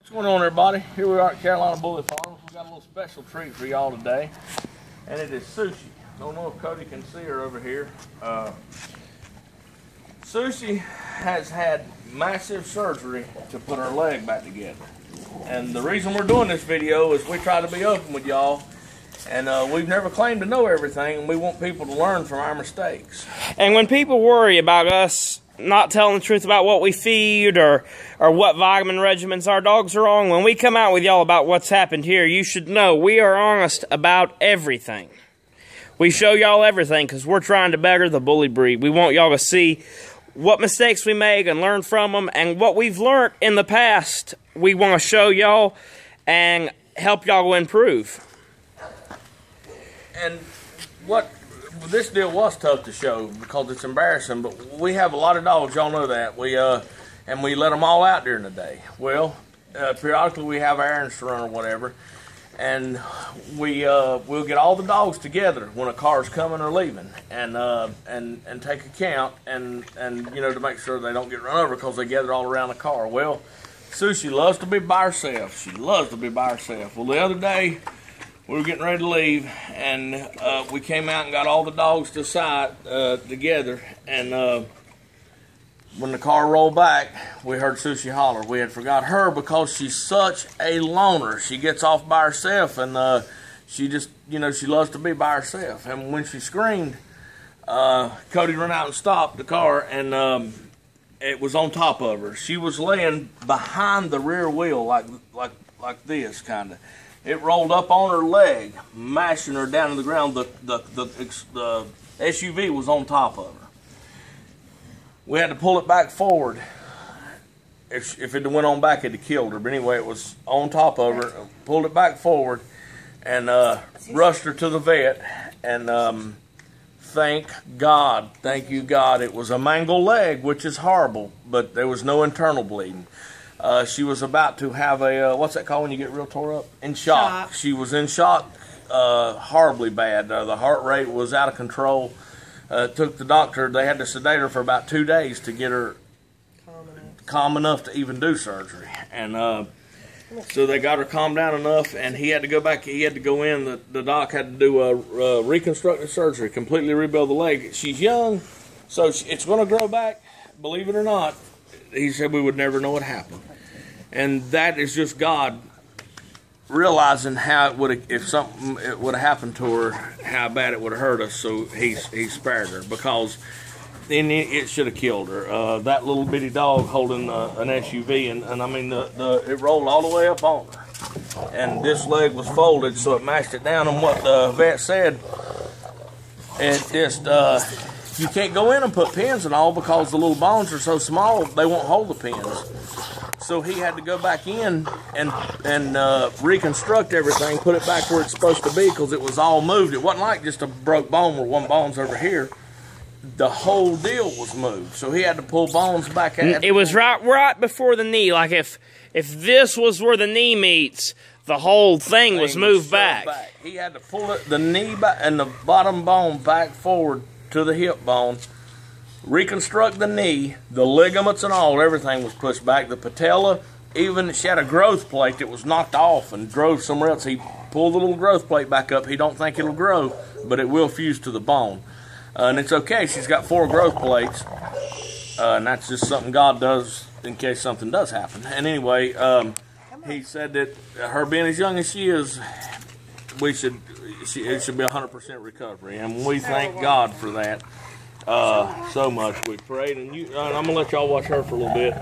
What's going on, everybody? Here we are at Carolina Bully Farms. We got a little special treat for y'all today, and it is Sushi. Don't know if Cody can see her over here. Sushi has had massive surgery to put her leg back together, and the reason we're doing this video is we try to be open with y'all, and we've never claimed to know everything, and we want people to learn from our mistakes. And when people worry about us not telling the truth about what we feed or what vitamin regimens our dogs are on, when we come out with y'all about what's happened here, you should know we are honest about everything. We show y'all everything because we're trying to better the bully breed. We want y'all to see what mistakes we make and learn from them, and what we've learned in the past we want to show y'all and help y'all improve. And this deal was tough to show because it's embarrassing, but we have a lot of dogs, y'all know that. And we let them all out during the day. Well, periodically we have errands to run or whatever, and we'll get all the dogs together when a car's coming or leaving, and take a count and you know, to make sure they don't get run over because they gather all around the car. Well, Sushi loves to be by herself. She loves to be by herself. Well, the other day we were getting ready to leave, and we came out and got all the dogs to the side together, and when the car rolled back, we heard Sushi holler. We had forgot her because she's such a loner. She gets off by herself, and she just, you know, she loves to be by herself. And when she screamed, Cody ran out and stopped the car, and it was on top of her. She was laying behind the rear wheel like this, kind of. It rolled up on her leg, mashing her down to the ground. The SUV was on top of her. We had to pull it back forward. If it went on back, it'd have killed her. But anyway, it was on top of her. Pulled it back forward and rushed her to the vet. And thank God, thank you God, it was a mangled leg, which is horrible. But there was no internal bleeding. She was about to have a, what's that called when you get real tore up? In shock. She was in shock, horribly bad. The heart rate was out of control. Took the doctor, they had to sedate her for about 2 days to get her calm enough to even do surgery. And so they got her calmed down enough, and he had to go back, he had to go in, the doc had to do a reconstructive surgery, completely rebuild the leg. She's young, so it's going to grow back, believe it or not. He said we would never know what happened. And that is just God realizing how it would, if something it would have happened to her, how bad it would have hurt us. So he spared her, because then it should have killed her. That little bitty dog holding an SUV, and I mean it rolled all the way up on her, and this leg was folded, so it mashed it down. And what the vet said, it just you can't go in and put pins and all because the little bones are so small they won't hold the pins. So he had to go back in and reconstruct everything, put it back where it's supposed to be, because it was all moved. It wasn't like just a broke bone where one bone's over here. The whole deal was moved. So he had to pull bones back out. It was right before the knee. Like if this was where the knee meets, the whole thing was moved back. He had to pull the knee back and the bottom bone back forward to the hip bone, reconstruct the knee, the ligaments and all, everything was pushed back. The patella, even she had a growth plate that was knocked off and drove somewhere else. He pulled the little growth plate back up. He don't think it'll grow, but it will fuse to the bone. And it's okay. She's got 4 growth plates, and that's just something God does in case something does happen. And anyway, he said that her being as young as she is, it should be 100% recovery, and we thank God for that so much. We prayed, and I'm gonna let y'all watch her for a little bit.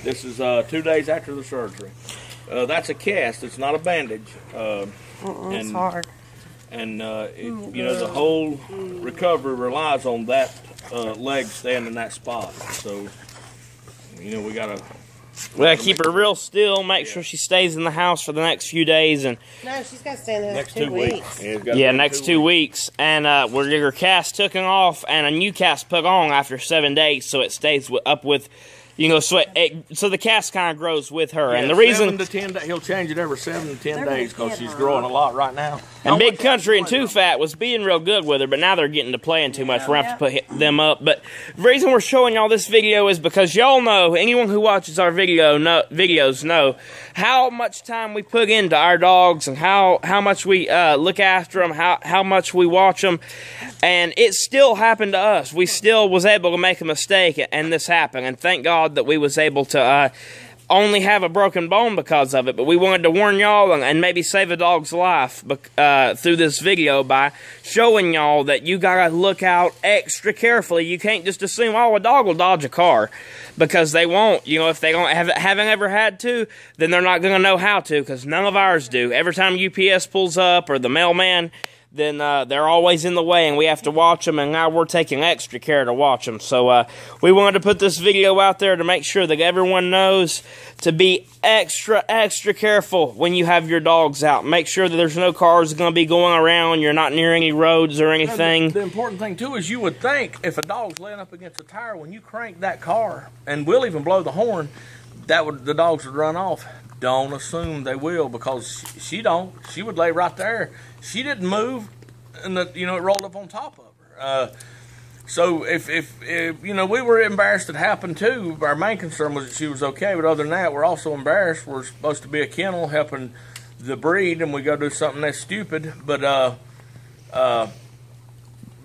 This is 2 days after the surgery. That's a cast; it's not a bandage. It's hard. And you know, the whole recovery relies on that leg staying in that spot. So you know, we gotta keep her real still, make sure she stays in the house for the next few days. And no, she's got to stay in the next 2 weeks. Yeah, next 2 weeks. And we'll get her cast taken off and a new cast put on after 7 days, so it stays up with, you know, so the cast kind of grows with her. Yeah, and the reason 7 to 10 days, he'll change it every 7 to 10 days because she's growing a lot right now. And Big Country and Too Fat was being real good with her, but now they're getting to playing too much. We're going to have to put them up. But the reason we're showing y'all this video is because y'all know, anyone who watches our videos know how much time we put into our dogs and how much we look after them, how much we watch them. And it still happened to us. We still was able to make a mistake, and this happened. And thank God that we was able to only have a broken bone because of it. But we wanted to warn y'all and maybe save a dog's life through this video by showing y'all that you gotta look out extra carefully. You can't just assume, oh, a dog will dodge a car, because they won't. You know, if they don't haven't ever had to, then they're not gonna know how to, because none of ours do. Every time UPS pulls up or the mailman, then they're always in the way, and we have to watch them, and now we're taking extra care to watch them. So we wanted to put this video out there to make sure that everyone knows to be extra careful when you have your dogs out. Make sure that there's no cars going to be going around, you're not near any roads or anything. The important thing, too, is you would think if a dog's laying up against a tire, when you crank that car, and we'll even blow the horn, the dogs would run off. Don't assume they will, because she don't. She would lay right there. She didn't move, and it rolled up on top of her. So if we were embarrassed it happened too. Our main concern was that she was okay, but other than that, we're also embarrassed. We're supposed to be a kennel helping the breed, and we go do something that's stupid. But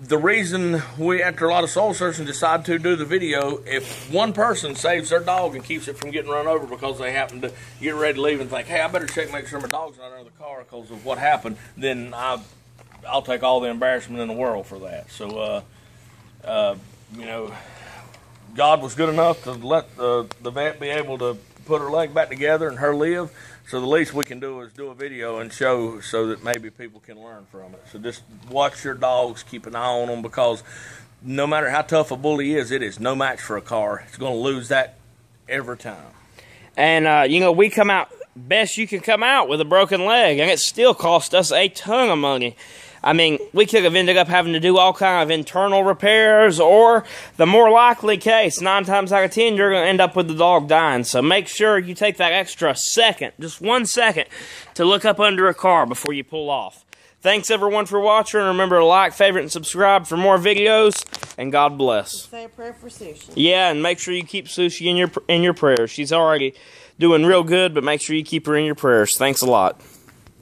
the reason we, after a lot of soul searching, decided to do the video, if one person saves their dog and keeps it from getting run over because they happen to get ready to leave and think, hey, I better check, make sure my dog's not under the car because of what happened, then I'll take all the embarrassment in the world for that. So, God was good enough to let the vet be able to put her leg back together and her live. So the least we can do is do a video and show so that maybe people can learn from it. So just watch your dogs, keep an eye on them, because no matter how tough a bully is, it is no match for a car. It's going to lose that every time. And, we come out best you can come out with a broken leg, and it still cost us a ton of money. I mean, we could have ended up having to do all kind of internal repairs, or the more likely case, 9 times out of 10, you're going to end up with the dog dying. So make sure you take that extra second, just 1 second, to look up under a car before you pull off. Thanks, everyone, for watching. Remember to like, favorite, and subscribe for more videos, and God bless. Say a prayer for Sushi. Yeah, and make sure you keep Sushi in your prayers. She's already doing real good, but make sure you keep her in your prayers. Thanks a lot.